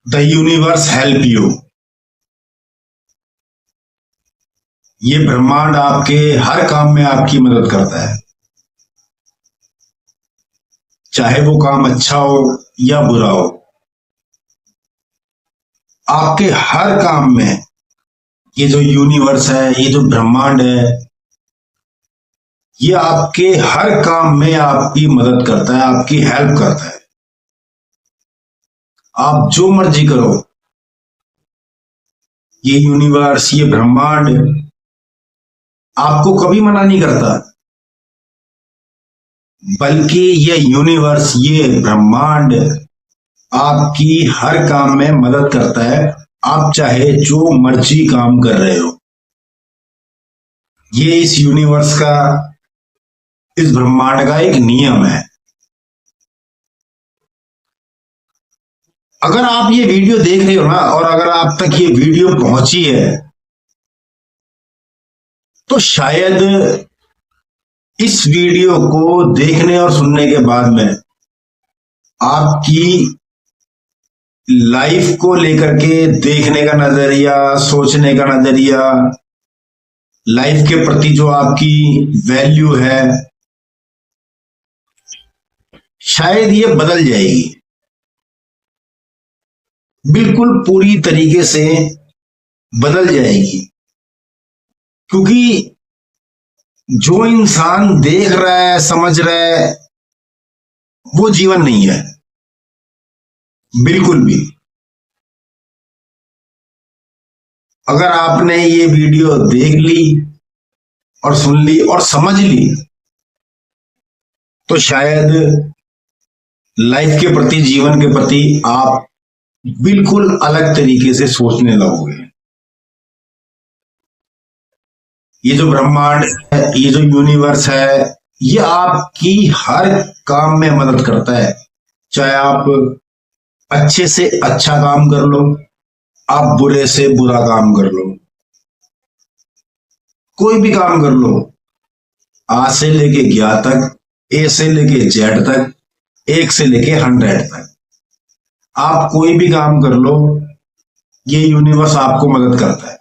The universe help you. ये ब्रह्मांड आपके हर काम में आपकी मदद करता है, चाहे वो काम अच्छा हो या बुरा हो। आपके हर काम में ये जो यूनिवर्स है, ये जो ब्रह्मांड है, ये आपके हर काम में आपकी मदद करता है, आपकी हेल्प करता है। आप जो मर्जी करो, ये यूनिवर्स, ये ब्रह्मांड आपको कभी मना नहीं करता, बल्कि ये यूनिवर्स, ये ब्रह्मांड आपकी हर काम में मदद करता है। आप चाहे जो मर्जी काम कर रहे हो, ये इस यूनिवर्स का, इस ब्रह्मांड का एक नियम है। अगर आप ये वीडियो देख रहे हो ना, और अगर आप तक ये वीडियो पहुंची है, तो शायद इस वीडियो को देखने और सुनने के बाद में आपकी लाइफ को लेकर के देखने का नजरिया, सोचने का नजरिया, लाइफ के प्रति जो आपकी वैल्यू है, शायद ये बदल जाएगी, बिल्कुल पूरी तरीके से बदल जाएगी। क्योंकि जो इंसान देख रहा है, समझ रहा है, वो जीवन नहीं है बिल्कुल भी। अगर आपने ये वीडियो देख ली और सुन ली और समझ ली, तो शायद लाइफ के प्रति, जीवन के प्रति आप बिल्कुल अलग तरीके से सोचने लगोगे। ये जो ब्रह्मांड है, ये जो यूनिवर्स है, ये आपकी हर काम में मदद करता है। चाहे आप अच्छे से अच्छा काम कर लो, आप बुरे से बुरा काम कर लो, कोई भी काम कर लो, आ से लेके 11 तक, ए से लेके जेड तक, 1 से लेके 100 तक, आप कोई भी काम कर लो, ये यूनिवर्स आपको मदद करता है।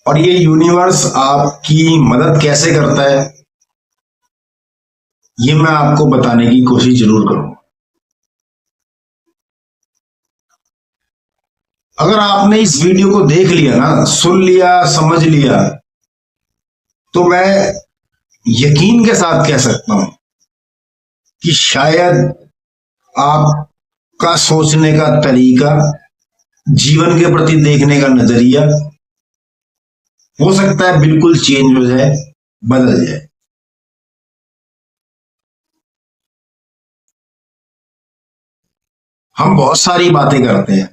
और ये यूनिवर्स आपकी मदद कैसे करता है, ये मैं आपको बताने की कोशिश जरूर करूंगा। अगर आपने इस वीडियो को देख लिया ना, सुन लिया, समझ लिया, तो मैं यकीन के साथ कह सकता हूं कि शायद आपका सोचने का तरीका, जीवन के प्रति देखने का नजरिया हो सकता है बिल्कुल चेंज हो जाए, बदल जाए। हम बहुत सारी बातें करते हैं,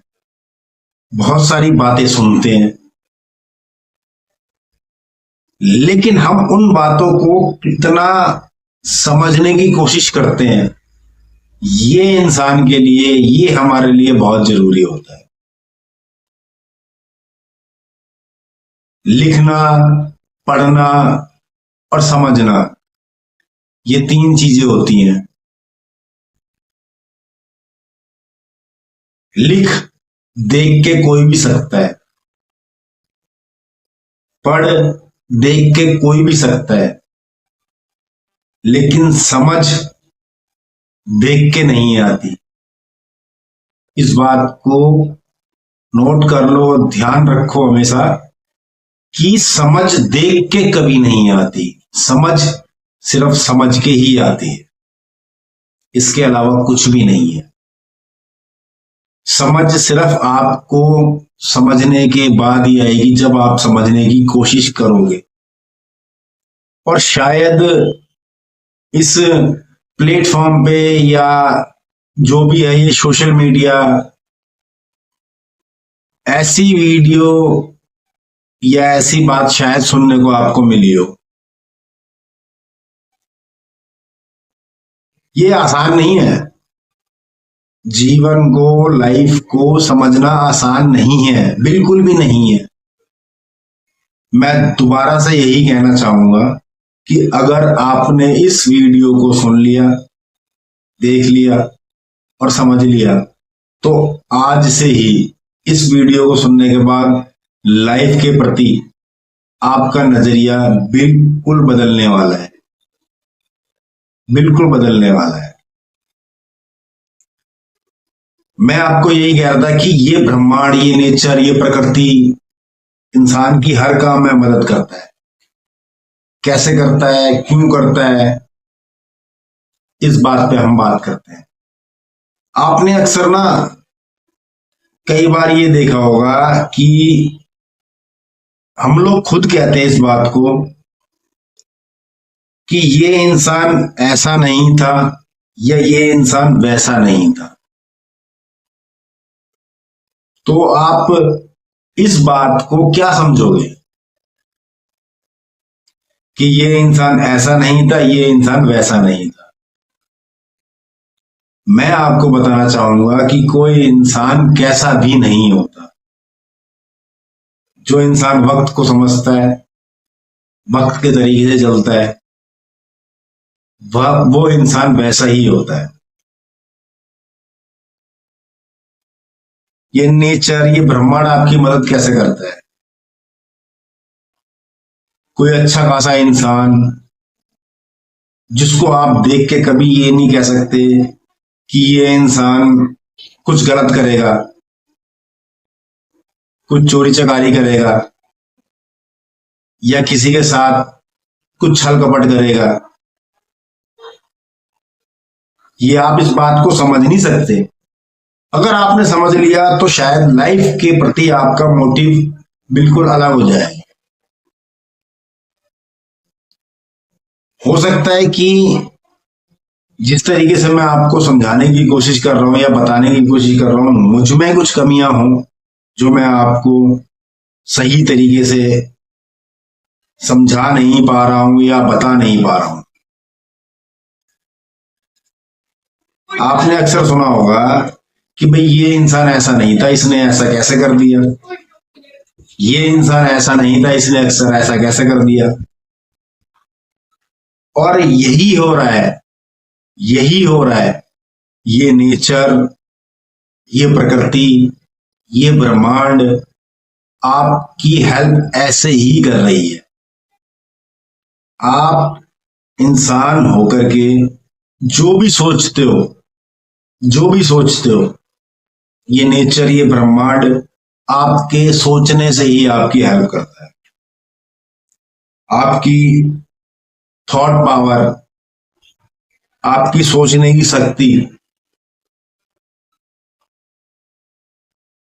बहुत सारी बातें सुनते हैं, लेकिन हम उन बातों को कितना समझने की कोशिश करते हैं, ये इंसान के लिए, ये हमारे लिए बहुत जरूरी होता है। लिखना, पढ़ना और समझना, ये 3 चीजें होती हैं। लिख देख के कोई भी सकता है, पढ़ देख के कोई भी सकता है, लेकिन समझ देख के नहीं आती। इस बात को नोट कर लो, ध्यान रखो हमेशा कि समझ देख के कभी नहीं आती, समझ सिर्फ समझ के ही आती है, इसके अलावा कुछ भी नहीं है। समझ सिर्फ आपको समझने के बाद ही आएगी, जब आप समझने की कोशिश करोगे। और शायद इस प्लेटफॉर्म पे, या जो भी है ये सोशल मीडिया, ऐसी वीडियो या ऐसी बात शायद सुनने को आपको मिली हो। ये आसान नहीं है, जीवन को, लाइफ को समझना आसान नहीं है, बिल्कुल भी नहीं है। मैं दोबारा से यही कहना चाहूंगा कि अगर आपने इस वीडियो को सुन लिया, देख लिया, और समझ लिया, तो आज से ही इस वीडियो को सुनने के बाद लाइफ के प्रति आपका नजरिया बिल्कुल बदलने वाला है, बिल्कुल बदलने वाला है। मैं आपको यही कह रहा था कि ये ब्रह्मांड, ये नेचर, ये प्रकृति इंसान की हर काम में मदद करता है। कैसे करता है, क्यों करता है, इस बात पे हम बात करते हैं। आपने अक्सर ना कई बार ये देखा होगा कि हम लोग खुद कहते हैं इस बात को कि ये इंसान ऐसा नहीं था या ये इंसान वैसा नहीं था। तो आप इस बात को क्या समझोगे कि ये इंसान ऐसा नहीं था, ये इंसान वैसा नहीं था? मैं आपको बताना चाहूंगा कि कोई इंसान कैसा भी नहीं होता। जो इंसान वक्त को समझता है, वक्त के तरीके से चलता है, वो इंसान वैसा ही होता है। ये नेचर, ये ब्रह्मांड आपकी मदद कैसे करता है? कोई अच्छा खासा इंसान जिसको आप देख के कभी ये नहीं कह सकते कि ये इंसान कुछ गलत करेगा, कुछ चोरी चकारी करेगा या किसी के साथ कुछ छल कपट करेगा, ये आप इस बात को समझ नहीं सकते। अगर आपने समझ लिया तो शायद लाइफ के प्रति आपका मोटिव बिल्कुल अलग हो जाए। हो सकता है कि जिस तरीके से मैं आपको समझाने की कोशिश कर रहा हूं या बताने की कोशिश कर रहा हूं, मुझ में कुछ कमियां हों जो मैं आपको सही तरीके से समझा नहीं पा रहा हूं या बता नहीं पा रहा हूं। आपने अक्सर सुना होगा कि भाई ये इंसान ऐसा नहीं था, इसने ऐसा कैसे कर दिया। ये इंसान ऐसा नहीं था, इसने अक्सर ऐसा कैसे कर दिया। और यही हो रहा है, यही हो रहा है। ये नेचर, ये प्रकृति, ये ब्रह्मांड आपकी हेल्प ऐसे ही कर रही है। आप इंसान होकर के जो भी सोचते हो, जो भी सोचते हो, ये नेचर, ये ब्रह्मांड आपके सोचने से ही आपकी हेल्प करता है। आपकी थॉट पावर, आपकी सोचने की शक्ति,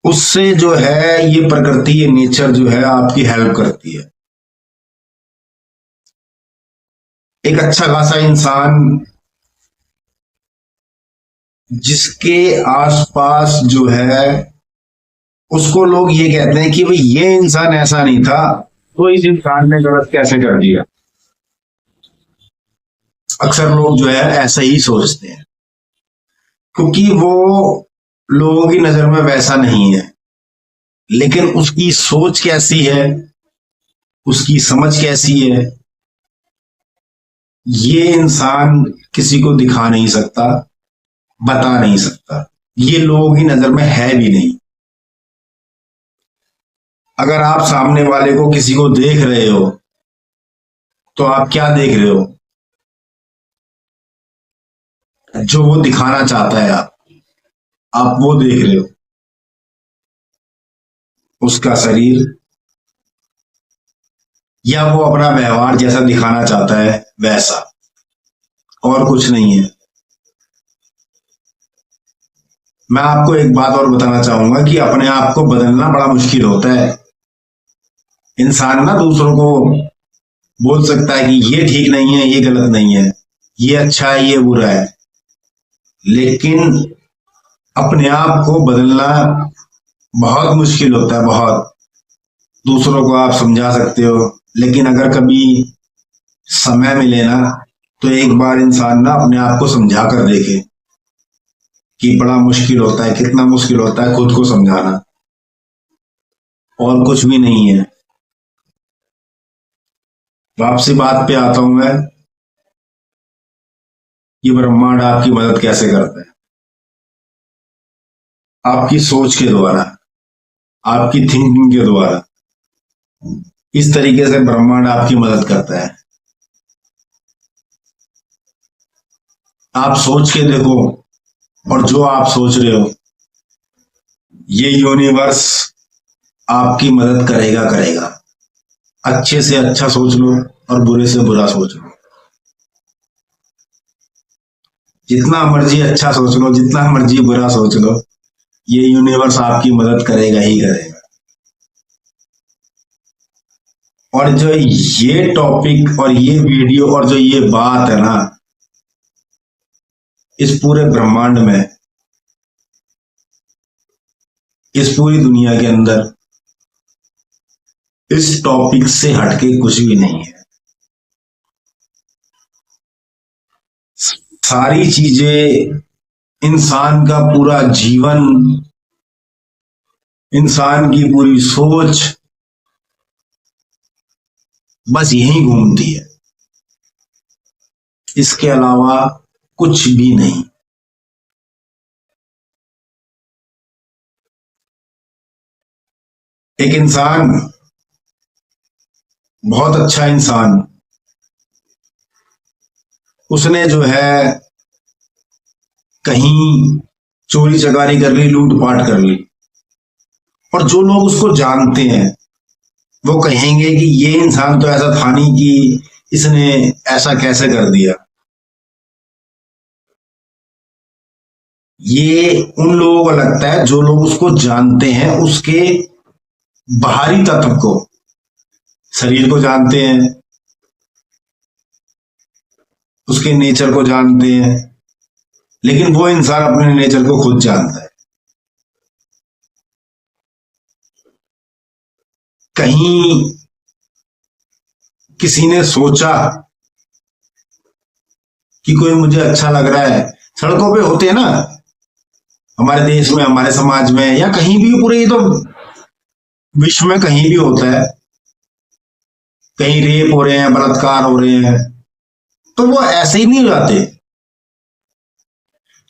उससे जो है ये प्रकृति, ये नेचर जो है आपकी हेल्प करती है। एक अच्छा खासा इंसान जिसके आसपास जो है उसको लोग ये कहते हैं कि भाई ये इंसान ऐसा नहीं था, तो इस इंसान ने गलत कैसे कर दिया। अक्सर लोग जो है ऐसा ही सोचते हैं क्योंकि वो लोगों की नजर में वैसा नहीं है, लेकिन उसकी सोच कैसी है, उसकी समझ कैसी है, ये इंसान किसी को दिखा नहीं सकता, बता नहीं सकता। ये लोगों की नजर में है भी नहीं। अगर आप सामने वाले को, किसी को देख रहे हो, तो आप क्या देख रहे हो? जो वो दिखाना चाहता है आप वो देख रहे हो। उसका शरीर या वो अपना व्यवहार जैसा दिखाना चाहता है वैसा, और कुछ नहीं है। मैं आपको एक बात और बताना चाहूंगा कि अपने आप को बदलना बड़ा मुश्किल होता है। इंसान ना दूसरों को बोल सकता है कि ये ठीक नहीं है, ये गलत नहीं है, ये अच्छा है, ये बुरा है, लेकिन अपने आप को बदलना बहुत मुश्किल होता है, बहुत। दूसरों को आप समझा सकते हो, लेकिन अगर कभी समय मिले ना, तो एक बार इंसान ना अपने आप को समझा कर देखे कि बड़ा मुश्किल होता है, कितना मुश्किल होता है खुद को समझाना, और कुछ भी नहीं है। वापसी बात पे आता हूं मैं, ये ब्रह्मांड आपकी मदद कैसे करता है। आपकी सोच के द्वारा, आपकी थिंकिंग के द्वारा। इस तरीके से ब्रह्मांड आपकी मदद करता है। आप सोच के देखो, और जो आप सोच रहे हो ये यूनिवर्स आपकी मदद करेगा करेगा। अच्छे से अच्छा सोच लो और बुरे से बुरा सोच लो। जितना मर्जी अच्छा सोच लो, जितना मर्जी बुरा सोच लो, ये यूनिवर्स आपकी मदद करेगा ही करेगा। और जो ये टॉपिक और ये वीडियो और जो ये बात है ना, इस पूरे ब्रह्मांड में, इस पूरी दुनिया के अंदर इस टॉपिक से हटके कुछ भी नहीं है। सारी चीजें, इंसान का पूरा जीवन, इंसान की पूरी सोच बस यही घूमती है, इसके अलावा कुछ भी नहीं। एक इंसान, बहुत अच्छा इंसान, उसने जो है कहीं चोरी चकारी कर ली, लूटपाट कर ली, और जो लोग उसको जानते हैं वो कहेंगे कि ये इंसान तो ऐसा था नहीं कि इसने ऐसा कैसे कर दिया। ये उन लोगों को लगता है जो लोग उसको जानते हैं, उसके बाहरी तत्व को, शरीर को जानते हैं, उसके नेचर को जानते हैं, लेकिन वो इंसान अपने नेचर को खुद जानता है। कहीं किसी ने सोचा कि कोई मुझे अच्छा लग रहा है, सड़कों पे होते हैं ना, हमारे देश में, हमारे समाज में, या कहीं भी, पूरे ये तो विश्व में कहीं भी होता है, कहीं रेप हो रहे हैं, बलात्कार हो रहे हैं, तो वो ऐसे ही नहीं हो जाते,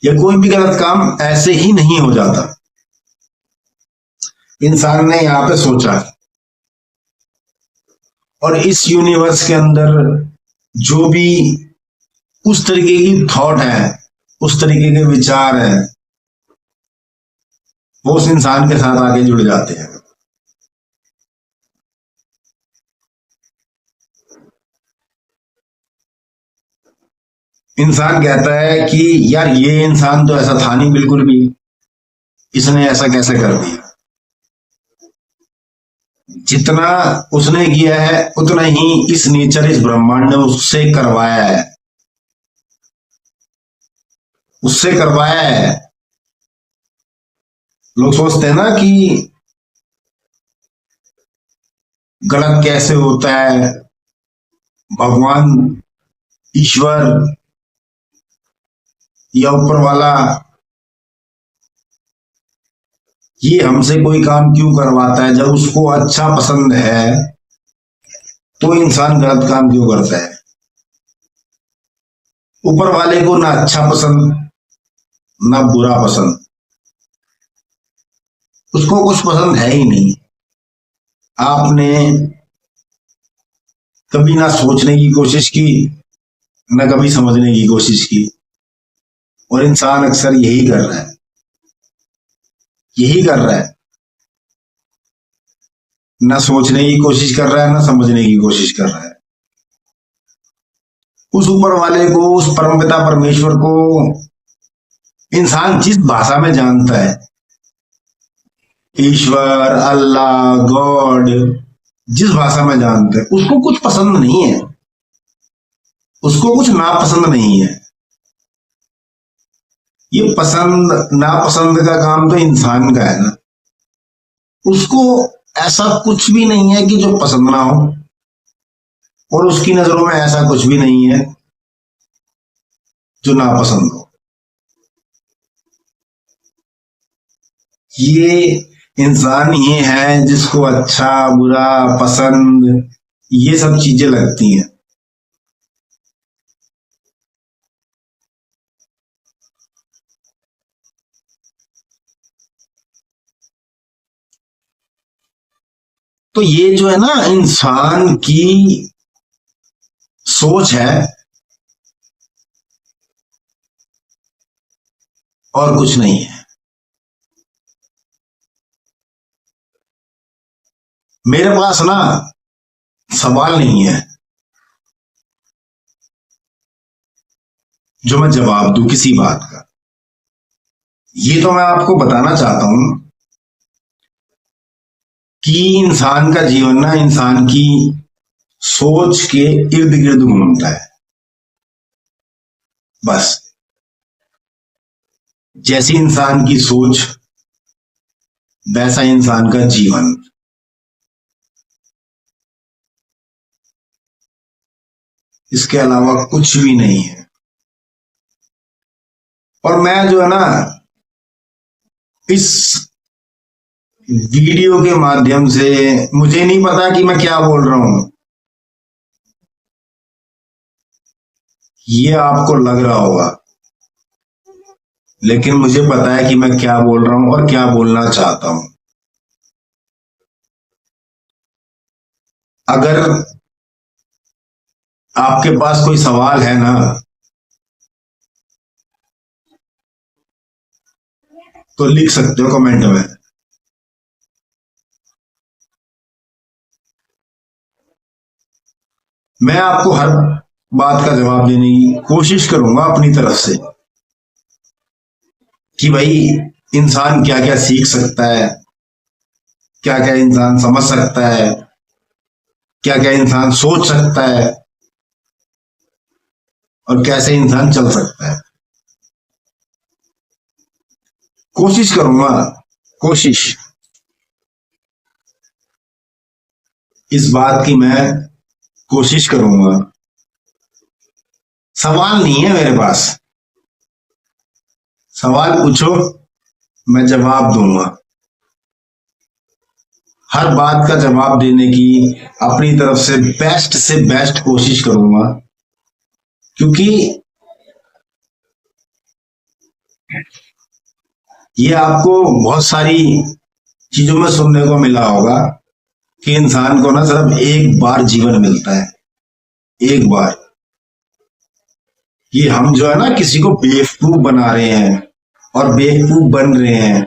या कोई भी गलत काम ऐसे ही नहीं हो जाता। इंसान ने यहां पे सोचा, और इस यूनिवर्स के अंदर जो भी उस तरीके की थॉट है, उस तरीके के विचार है, वो उस इंसान के साथ आगे जुड़ जाते हैं। इंसान कहता है कि यार ये इंसान तो ऐसा था नहीं बिल्कुल भी, इसने ऐसा कैसे कर दिया। जितना उसने किया है उतना ही इस नेचर, इस ब्रह्मांड ने उससे करवाया है, उससे करवाया है। लोग सोचते हैं ना कि गलत कैसे होता है, भगवान, ईश्वर या ऊपर वाला ये हमसे कोई काम क्यों करवाता है, जब उसको अच्छा पसंद है तो इंसान गलत काम क्यों करता है। ऊपर वाले को ना अच्छा पसंद, ना बुरा पसंद, उसको कुछ पसंद है ही नहीं। आपने कभी ना सोचने की कोशिश की, ना कभी समझने की कोशिश की, और इंसान अक्सर यही कर रहा है, यही कर रहा है। ना सोचने की कोशिश कर रहा है, ना समझने की कोशिश कर रहा है। उस ऊपर वाले को, उस परमपिता परमेश्वर को इंसान जिस भाषा में जानता है, ईश्वर, अल्लाह, गॉड, जिस भाषा में जानता है, उसको कुछ पसंद नहीं है, उसको कुछ नापसंद नहीं है। ये पसंद नापसंद का काम तो इंसान का है ना। उसको ऐसा कुछ भी नहीं है कि जो पसंद ना हो, और उसकी नजरों में ऐसा कुछ भी नहीं है जो नापसंद हो। ये इंसान ही है जिसको अच्छा बुरा पसंद ये सब चीजें लगती हैं। तो ये जो है ना इंसान की सोच है और कुछ नहीं है। मेरे पास ना सवाल नहीं है जो मैं जवाब दूं किसी बात का। ये तो मैं आपको बताना चाहता हूं कि इंसान का जीवन ना इंसान की सोच के इर्द गिर्द घूमता है। बस जैसी इंसान की सोच वैसा इंसान का जीवन। इसके अलावा कुछ भी नहीं है। और मैं जो है ना इस वीडियो के माध्यम से, मुझे नहीं पता कि मैं क्या बोल रहा हूं, ये आपको लग रहा होगा, लेकिन मुझे पता है कि मैं क्या बोल रहा हूं और क्या बोलना चाहता हूं। अगर आपके पास कोई सवाल है ना तो लिख सकते हो कमेंट में। मैं आपको हर बात का जवाब देने की कोशिश करूंगा अपनी तरफ से कि भाई इंसान क्या क्या सीख सकता है, क्या क्या इंसान समझ सकता है, क्या क्या इंसान सोच सकता है और कैसे इंसान चल सकता है। कोशिश करूंगा, कोशिश इस बात की मैं कोशिश करूंगा। सवाल नहीं है मेरे पास, सवाल पूछो मैं जवाब दूंगा। हर बात का जवाब देने की अपनी तरफ से बेस्ट कोशिश करूंगा, क्योंकि ये आपको बहुत सारी चीजों में सुनने को मिला होगा कि इंसान को ना सिर्फ एक बार जीवन मिलता है, एक बार। ये हम जो है ना किसी को बेवकूफ बना रहे हैं और बेवकूफ बन रहे हैं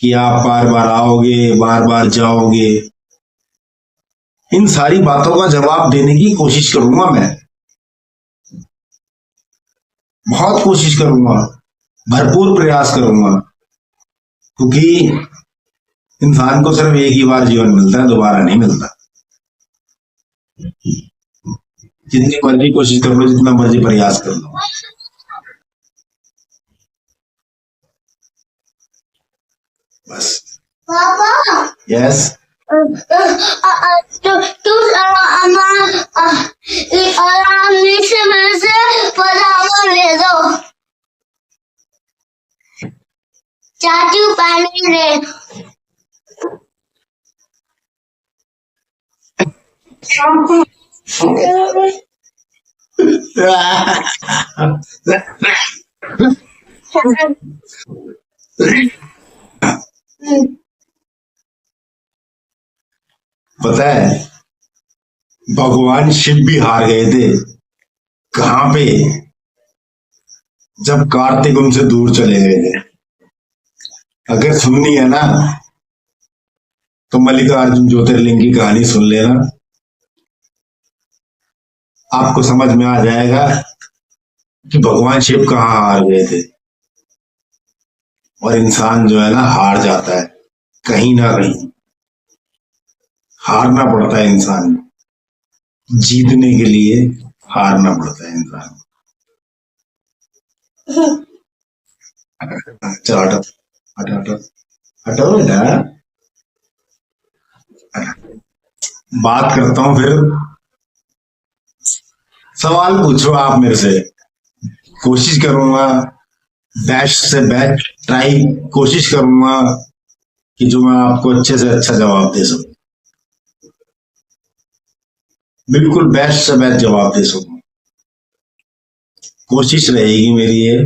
कि आप बार बार आओगे बार बार जाओगे। इन सारी बातों का जवाब देने की कोशिश करूंगा मैं, बहुत कोशिश करूंगा, भरपूर प्रयास करूंगा, क्योंकि इंसान को सिर्फ एक ही बार जीवन मिलता है, दोबारा नहीं मिलता। जितनी मर्जी कोशिश कर लो, जितना मर्जी प्रयास कर लो। बस पापा। यस। तू से मेरे से पजामा ले दो। चाचू पानी ले। पता है भगवान शिव भी हार गए थे। कहां पे? जब कार्तिक उनसे दूर चले गए थे। अगर सुननी है ना तो मल्लिकार्जुन ज्योतिर्लिंग की कहानी सुन लेना, आपको समझ में आ जाएगा कि भगवान शिव कहाँ हार गए थे। और इंसान जो है ना हार जाता है, कहीं ना कहीं हारना पड़ता है इंसान को। जीतने के लिए हारना पड़ता है इंसान को। चलो हटो हटो हटो हटो बेटा। बात करता हूं फिर। सवाल पूछो आप मेरे से, कोशिश करूंगा बेस्ट से बेस्ट ट्राई, कोशिश करूंगा कि जो मैं आपको अच्छे से अच्छा जवाब दे सकूं, बिल्कुल बेस्ट से बेस्ट जवाब दे सकूं। कोशिश रहेगी मेरी ये।